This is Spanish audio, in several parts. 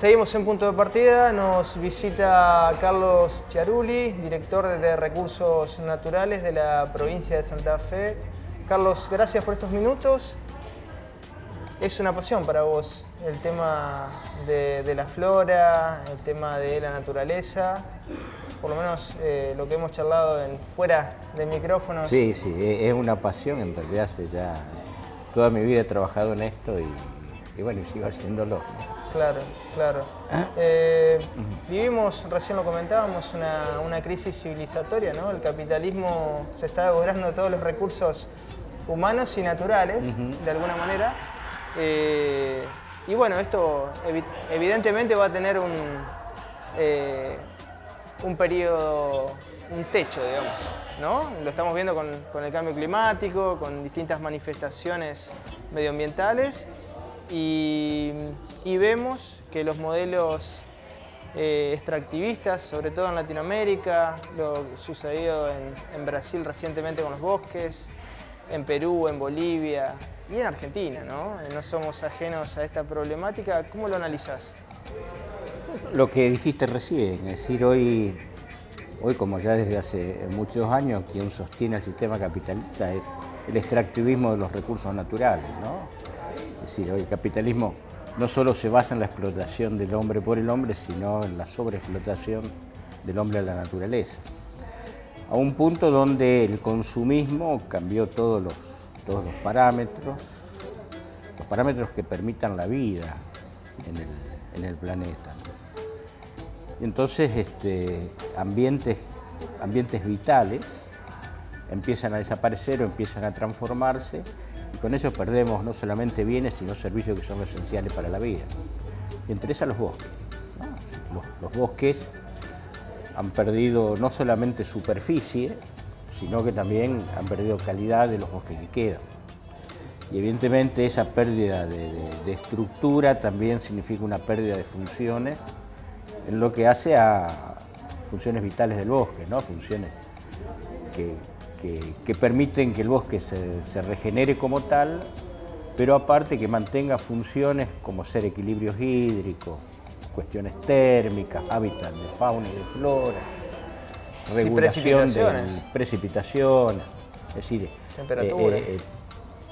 Seguimos en Punto de Partida, nos visita Carlos Chiarulli, director de Recursos Naturales de la provincia de Santa Fe. Carlos, gracias por estos minutos. Es una pasión para vos el tema de la flora, el tema de la naturaleza, por lo menos lo que hemos charlado fuera de micrófonos. Sí, es una pasión, en realidad hace ya toda mi vida he trabajado en esto y bueno, sigo haciéndolo. Claro, claro. Vivimos, recién lo comentábamos, una crisis civilizatoria, ¿no? El capitalismo se está devorando todos los recursos humanos y naturales, de alguna manera. Y bueno, esto evidentemente va a tener un periodo, un techo, digamos, ¿no? Lo estamos viendo con el cambio climático, con distintas manifestaciones medioambientales. Y vemos que los modelos extractivistas, sobre todo en Latinoamérica, lo sucedido en Brasil recientemente con los bosques, en Perú, en Bolivia y en Argentina, ¿no? No somos ajenos a esta problemática. ¿Cómo lo analizás? Lo que dijiste recién, es decir, hoy como ya desde hace muchos años, quien sostiene el sistema capitalista es el extractivismo de los recursos naturales, ¿no? Es decir, hoy el capitalismo no solo se basa en la explotación del hombre por el hombre, sino en la sobreexplotación del hombre a la naturaleza. A un punto donde el consumismo cambió todos los parámetros que permitan la vida en el planeta. Y entonces ambientes vitales empiezan a desaparecer o empiezan a transformarse. Y con eso perdemos no solamente bienes, sino servicios que son esenciales para la vida. Y entre esas los bosques, ¿no? Los bosques han perdido no solamente superficie, sino que también han perdido calidad de los bosques que quedan. Y evidentemente esa pérdida de estructura también significa una pérdida de funciones en lo que hace a funciones vitales del bosque, ¿no? Funciones que permiten que el bosque se regenere como tal, pero aparte que mantenga funciones como ser equilibrios hídricos, cuestiones térmicas, hábitat de fauna y de flora, regulación de precipitaciones, es decir, temperatura.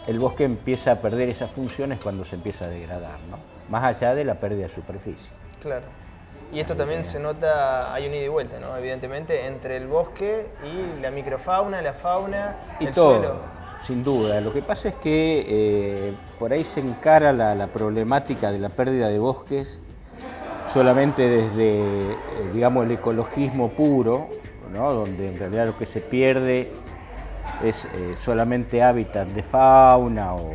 El bosque empieza a perder esas funciones cuando se empieza a degradar, ¿no? Más allá de la pérdida de superficie. Claro. Y esto también se nota, hay un ida y vuelta, ¿no? Evidentemente, entre el bosque y la microfauna, la fauna, y el todo, suelo. Sin duda. Lo que pasa es que por ahí se encara la problemática de la pérdida de bosques solamente desde, digamos, el ecologismo puro, ¿no? Donde en realidad lo que se pierde es solamente hábitat de fauna o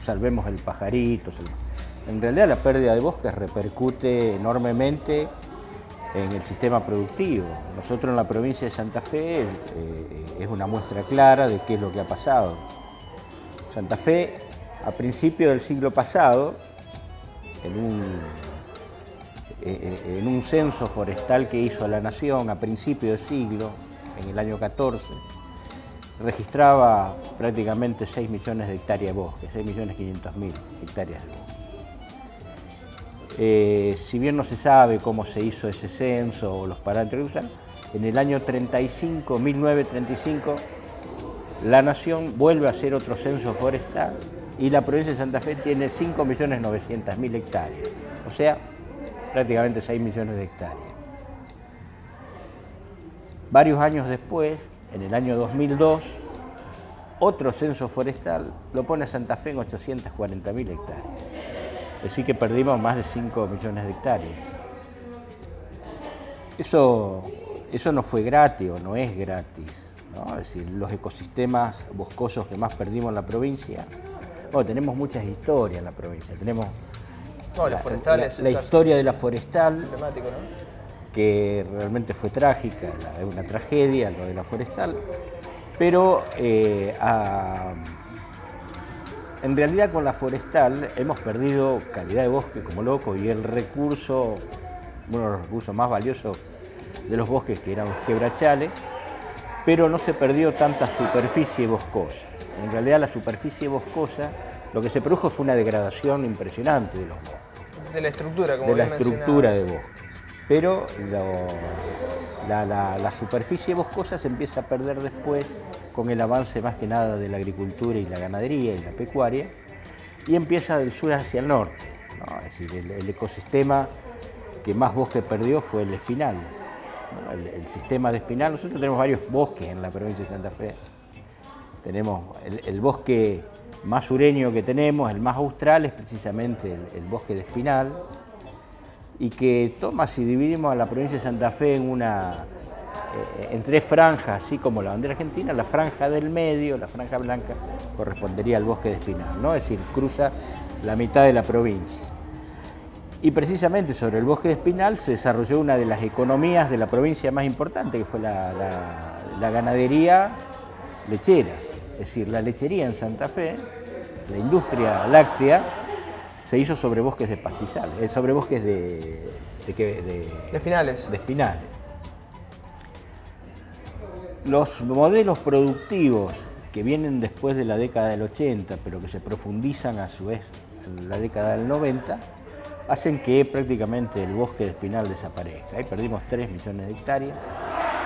salvemos el pajarito. En realidad la pérdida de bosques repercute enormemente en el sistema productivo. Nosotros en la provincia de Santa Fe es una muestra clara de qué es lo que ha pasado. Santa Fe, a principios del siglo pasado, en un censo forestal que hizo la Nación a principios del siglo, en el año 14, registraba prácticamente 6 millones de hectáreas de bosque, 6.500.000 hectáreas de bosque. Si bien no se sabe cómo se hizo ese censo o los parámetros que usan, en el año 1935, la Nación vuelve a hacer otro censo forestal y la provincia de Santa Fe tiene 5.900.000 hectáreas, o sea, prácticamente 6 millones de hectáreas. Varios años después, en el año 2002, otro censo forestal lo pone a Santa Fe en 840.000 hectáreas. Es decir, que perdimos más de 5 millones de hectáreas. Eso no fue gratis o no es gratis, ¿no? Es decir, los ecosistemas boscosos que más perdimos en la provincia, bueno, tenemos muchas historias en la provincia. Tenemos la historia de la forestal, emblemático, ¿no? Que realmente fue trágica, es una tragedia lo de la forestal, pero en realidad con la forestal hemos perdido calidad de bosque como loco y el recurso, uno de los recursos más valiosos de los bosques, que eran los quebrachales, pero no se perdió tanta superficie boscosa. En realidad la superficie boscosa, lo que se produjo fue una degradación impresionante de los bosques. De la estructura, como de la bien estructura de mencionabas. bosques. Pero la superficie boscosa se empieza a perder después con el avance más que nada de la agricultura y la ganadería y la pecuaria, y empieza del sur hacia el norte, ¿no? Es decir, el ecosistema que más bosque perdió fue el espinal, ¿no? El sistema de espinal. Nosotros tenemos varios bosques en la provincia de Santa Fe. Tenemos el bosque más sureño que tenemos, el más austral, es precisamente el bosque de espinal, y que toma, si dividimos a la provincia de Santa Fe en tres franjas, así como la bandera argentina, la franja del medio, la franja blanca, correspondería al bosque de espinal, ¿no? Es decir, cruza la mitad de la provincia. Y precisamente sobre el bosque de espinal se desarrolló una de las economías de la provincia más importante, que fue la ganadería lechera. Es decir, la lechería en Santa Fe, la industria láctea, se hizo sobre bosques de pastizales, sobre bosques de espinales. De espinales. Los modelos productivos que vienen después de la década del 80, pero que se profundizan a su vez en la década del 90, hacen que prácticamente el bosque de espinal desaparezca. Ahí perdimos 3 millones de hectáreas,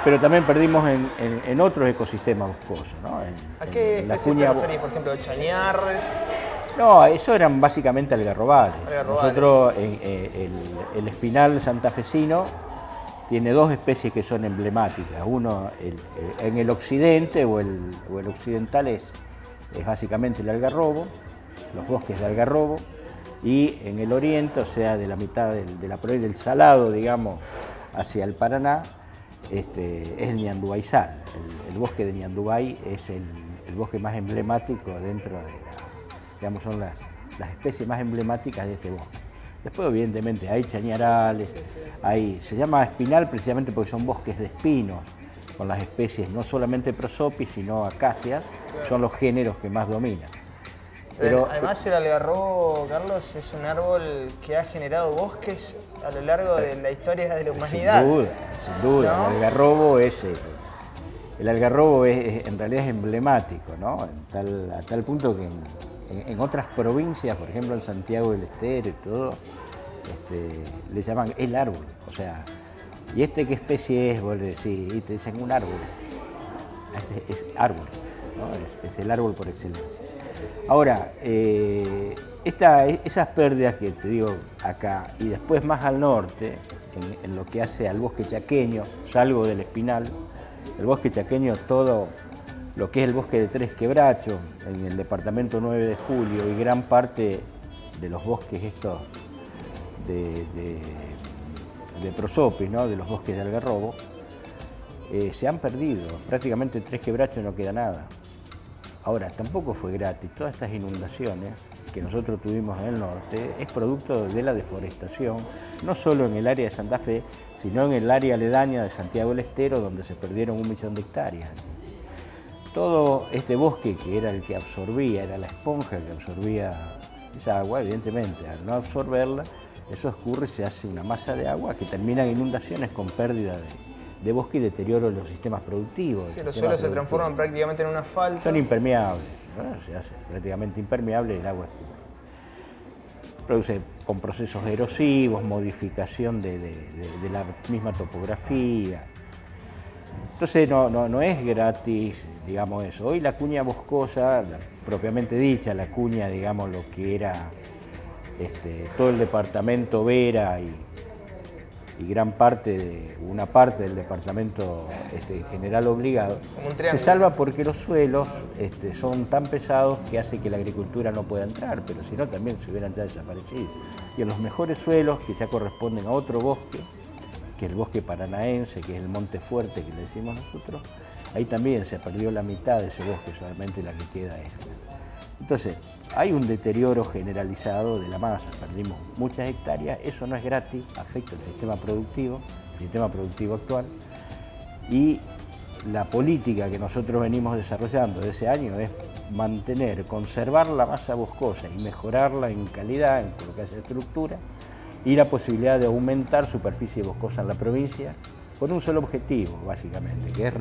pero también perdimos en otros ecosistemas boscosos, ¿no? ¿A qué especie te referís? Por ejemplo, el chañar. No, eso eran básicamente algarrobales. Nosotros, el espinal santafesino tiene 2 especies que son emblemáticas. Uno en el occidente o el occidental es básicamente el algarrobo, los bosques de algarrobo, y en el oriente, o sea, de la mitad de la provincia del Salado, digamos, hacia el Paraná, es el ñandubaizal. El bosque de Ñandubay es el bosque más emblemático dentro de digamos, son las especies más emblemáticas de este bosque. Después, evidentemente, hay chañarales, se llama espinal precisamente porque son bosques de espinos, con las especies no solamente prosopis, sino acacias, son los géneros que más dominan. Pero además el algarrobo, Carlos, es un árbol que ha generado bosques a lo largo de la historia de la humanidad. Sin duda. ¿No? El algarrobo en realidad es emblemático, ¿no? A tal punto que en otras provincias, por ejemplo en Santiago del Estero y todo, le llaman el árbol. O sea, ¿y qué especie es? Vos le decís, y te dicen un árbol. Es árbol, ¿no? Es el árbol por excelencia. Ahora, esas pérdidas que te digo acá y después más al norte, en lo que hace al bosque chaqueño, salgo del espinal, el bosque chaqueño, todo lo que es el bosque de Tres Quebrachos, en el departamento 9 de Julio, y gran parte de los bosques estos de prosopis, ¿no? De los bosques de algarrobo, se han perdido. Prácticamente en Tres Quebrachos no queda nada. Ahora, tampoco fue gratis. Todas estas inundaciones que nosotros tuvimos en el norte es producto de la deforestación, no solo en el área de Santa Fe, sino en el área aledaña de Santiago del Estero, donde se perdieron 1 millón de hectáreas. Todo este bosque, que era el que absorbía, era la esponja que absorbía esa agua, evidentemente, al no absorberla, eso escurre y se hace una masa de agua que termina en inundaciones con pérdida de bosque y deterioro de los sistemas productivos. Sí, los suelos se transforman prácticamente en un asfalto. Son impermeables, ¿no? Se hace prácticamente impermeable y el agua escurre. Produce con procesos erosivos, modificación de la misma topografía. Entonces no es gratis, digamos, eso. Hoy la cuña boscosa, propiamente dicha, la cuña, digamos, lo que era todo el departamento Vera y una parte del departamento General Obligado, se salva porque los suelos son tan pesados que hace que la agricultura no pueda entrar, pero si no también se hubieran ya desaparecido. Y en los mejores suelos, que ya corresponden a otro bosque, que es el bosque paranaense, que es el Monte Fuerte que le decimos nosotros, ahí también se perdió la mitad de ese bosque, solamente la que queda es. Entonces, hay un deterioro generalizado de la masa, perdimos muchas hectáreas, eso no es gratis, afecta el sistema productivo actual, y la política que nosotros venimos desarrollando de ese año es conservar la masa boscosa y mejorarla en calidad, en lo que hace estructura, y la posibilidad de aumentar superficie boscosa en la provincia con un solo objetivo, básicamente, que es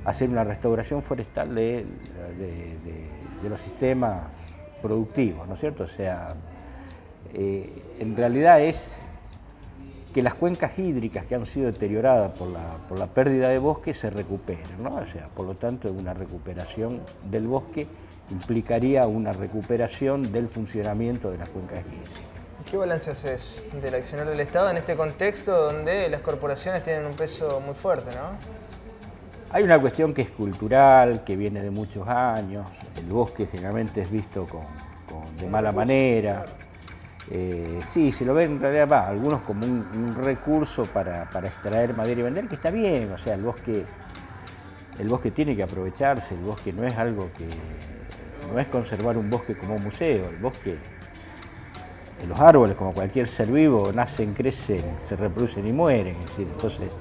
hacer una restauración forestal de los sistemas productivos, ¿no es cierto? O sea, en realidad es que las cuencas hídricas que han sido deterioradas por la pérdida de bosque se recuperen, ¿no? O sea, por lo tanto, una recuperación del bosque implicaría una recuperación del funcionamiento de las cuencas hídricas. ¿Qué balance haces del accionar del Estado en este contexto donde las corporaciones tienen un peso muy fuerte, ¿no? Hay una cuestión que es cultural, que viene de muchos años. El bosque generalmente es visto de mala manera. Sí, se lo ven en realidad, algunos como un recurso para extraer madera y vender, que está bien. O sea, el bosque tiene que aprovecharse. El bosque no es algo que... no es conservar un bosque como un museo. El bosque... los árboles, como cualquier ser vivo, nacen, crecen, se reproducen y mueren. Es decir, entonces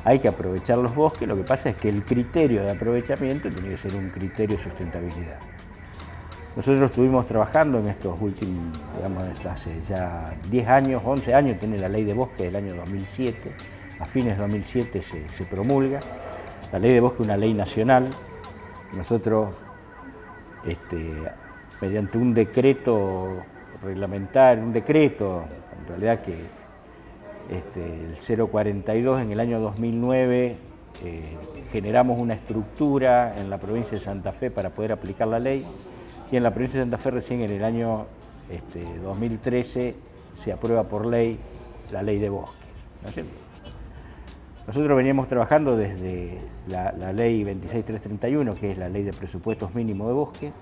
hay que aprovechar los bosques. Lo que pasa es que el criterio de aprovechamiento tiene que ser un criterio de sustentabilidad. Nosotros estuvimos trabajando en estos últimos, digamos, hace ya 10 años, 11 años, tiene la ley de bosque del año 2007. A fines de 2007 se promulga. La ley de bosque es una ley nacional. Nosotros, mediante un decreto reglamentario, un decreto, en realidad que el 042 en el año 2009 generamos una estructura en la provincia de Santa Fe para poder aplicar la ley, y en la provincia de Santa Fe recién en el año 2013 se aprueba por ley la ley de bosques, ¿no es cierto? Nosotros veníamos trabajando desde la ley 26331, que es la ley de presupuestos mínimos de bosque,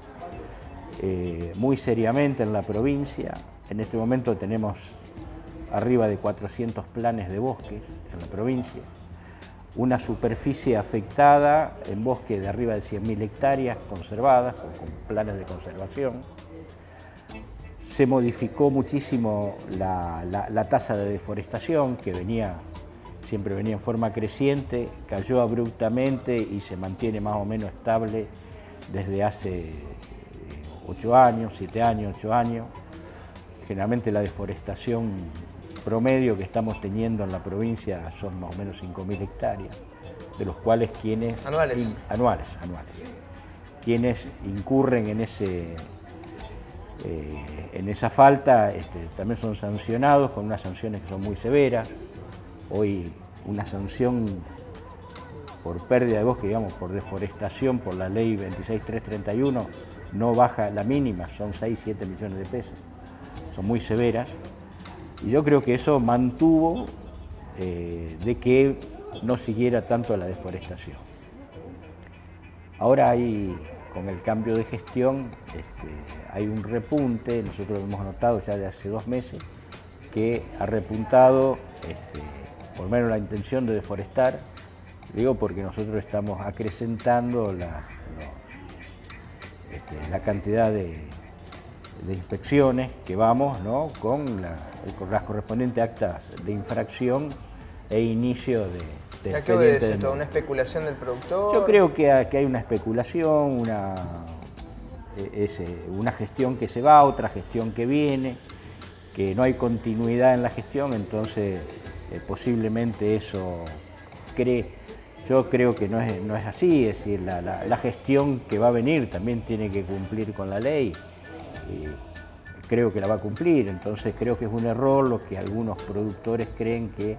muy seriamente en la provincia. En este momento tenemos arriba de 400 planes de bosques en la provincia, una superficie afectada en bosque de arriba de 100.000 hectáreas conservadas, con planes de conservación. Se modificó muchísimo la tasa de deforestación, que siempre venía en forma creciente, cayó abruptamente y se mantiene más o menos estable desde hace 8 años, 7 años, 8 años. Generalmente la deforestación promedio que estamos teniendo en la provincia son más o menos 5.000 hectáreas, de los cuales quienes... Anuales. Quienes incurren en esa falta también son sancionados con unas sanciones que son muy severas. Hoy una sanción por pérdida de bosque, digamos, por deforestación, por la ley 26331, no baja la mínima, son 6-7 millones de pesos. Son muy severas. Y yo creo que eso mantuvo de que no siguiera tanto la deforestación. Ahora con el cambio de gestión, hay un repunte. Nosotros hemos notado ya de hace 2 meses que ha repuntado, por lo menos la intención de deforestar. Digo porque nosotros estamos acrecentando la cantidad de inspecciones que vamos, ¿no? con las correspondientes actas de infracción e inicio de ¿A qué obedece esto? ¿Una especulación del productor? Yo creo que hay una especulación, una gestión que se va, otra gestión que viene, que no hay continuidad en la gestión, entonces posiblemente eso yo creo que no es así, es decir, la gestión que va a venir también tiene que cumplir con la ley. Creo que la va a cumplir, entonces creo que es un error lo que algunos productores creen que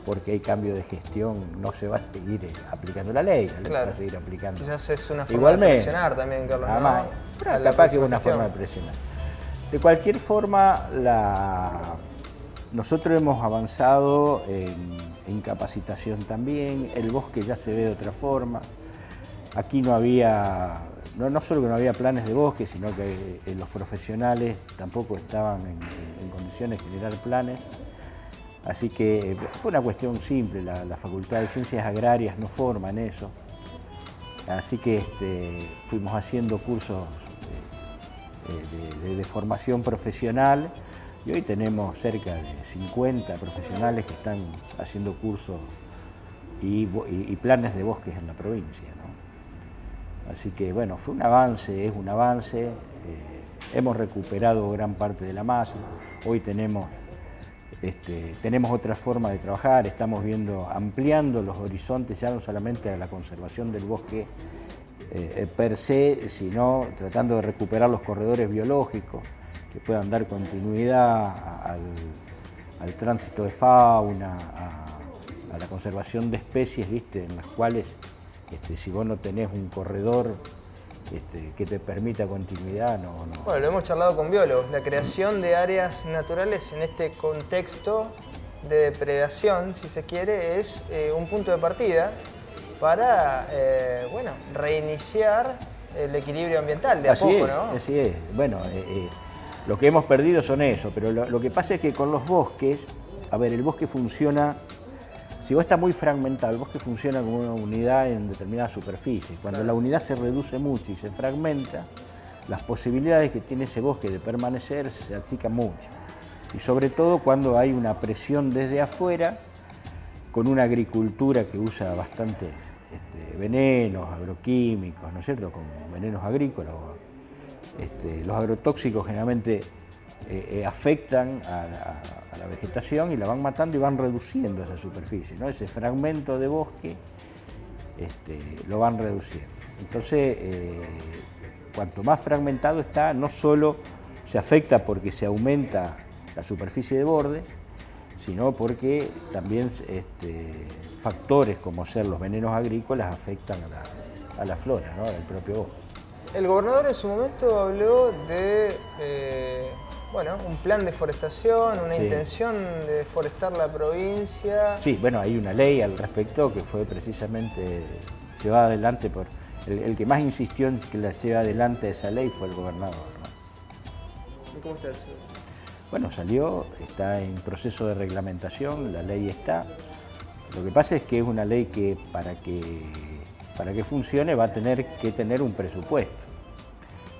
porque hay cambio de gestión no se va a seguir aplicando la ley, claro. Se va a seguir aplicando. Quizás es una forma de presionar también, Carlos. Además, ¿no? Capaz que es una forma de presionar. De cualquier forma, nosotros hemos avanzado en capacitación también, el bosque ya se ve de otra forma. Aquí no había, no solo que no había planes de bosque, sino que los profesionales tampoco estaban en condiciones de generar planes. Así que fue una cuestión simple, la Facultad de Ciencias Agrarias no forma en eso. Así que fuimos haciendo cursos de formación profesional y hoy tenemos cerca de 50 profesionales que están haciendo cursos y planes de bosques en la provincia, ¿no? Así que bueno, fue un avance, es un avance. Hemos recuperado gran parte de la masa. Hoy tenemos otra forma de trabajar, estamos ampliando los horizontes ya no solamente a la conservación del bosque per se, sino tratando de recuperar los corredores biológicos. que puedan dar continuidad al tránsito de fauna, a la conservación de especies, ¿viste? En las cuales si vos no tenés un corredor que te permita continuidad, no. Bueno, lo hemos charlado con biólogos, la creación de áreas naturales en este contexto de depredación, si se quiere, es un punto de partida para reiniciar el equilibrio ambiental de a poco, ¿no? Así es. Bueno, lo que hemos perdido son eso, pero lo que pasa es que con los bosques, a ver, el bosque funciona, si vos está muy fragmentado, el bosque funciona como una unidad en determinada superficie. Cuando la unidad se reduce mucho y se fragmenta, las posibilidades que tiene ese bosque de permanecer se achican mucho. Y sobre todo cuando hay una presión desde afuera, con una agricultura que usa bastantes venenos, agroquímicos, ¿no es cierto?, como venenos agrícolas. Los agrotóxicos generalmente afectan a la vegetación y la van matando y van reduciendo esa superficie, ¿no? Ese fragmento de bosque lo van reduciendo. Entonces, cuanto más fragmentado está, no solo se afecta porque se aumenta la superficie de borde, sino porque también factores como ser los venenos agrícolas afectan a la flora, ¿no?, del propio bosque. El gobernador en su momento habló de un plan de forestación, una intención de deforestar la provincia. Sí, bueno, hay una ley al respecto que fue precisamente llevada adelante por... El que más insistió en que la lleve adelante esa ley fue el gobernador, ¿no? ¿Y cómo está eso? Bueno, salió, está en proceso de reglamentación, la ley está. Lo que pasa es que es una ley que para que funcione va a tener que tener un presupuesto.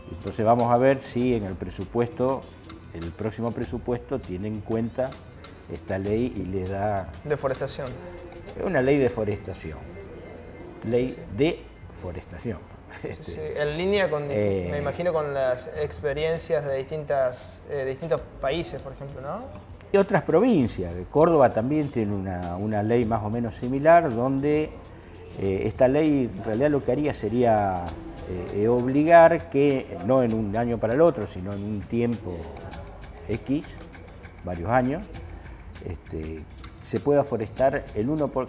Entonces vamos a ver si en el próximo presupuesto tiene en cuenta esta ley y le da... Deforestación. Es una ley de forestación. Ley de forestación. Sí, en línea con, me imagino, con las experiencias de distintos países, por ejemplo, ¿no? Y otras provincias. Córdoba también tiene una ley más o menos similar, donde esta ley en realidad lo que haría sería obligar que, no en un año para el otro, sino en un tiempo X, varios años, se pueda forestar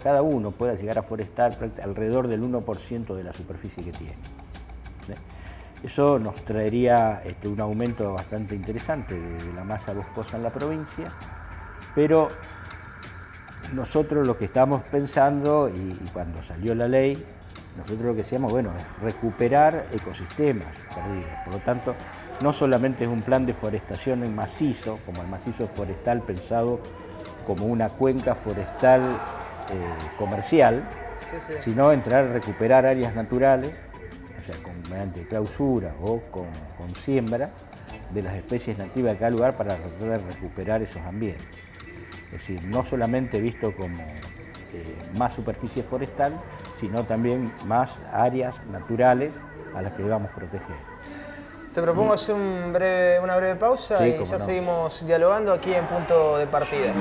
cada uno pueda llegar a forestar alrededor del 1% de la superficie que tiene. Eso nos traería un aumento bastante interesante de la masa boscosa en la provincia, pero nosotros lo que estamos pensando, y cuando salió la ley, nosotros lo que decíamos, es recuperar ecosistemas perdidos. Por lo tanto, no solamente es un plan de forestación en macizo, como el macizo forestal pensado como una cuenca forestal comercial, sino entrar a recuperar áreas naturales, o sea, mediante clausura o con siembra de las especies nativas de cada lugar para poder recuperar esos ambientes. Es decir, no solamente visto como más superficie forestal, sino también más áreas naturales a las que debamos proteger. Te propongo hacer una breve pausa y ya seguimos dialogando aquí en Punto de Partida.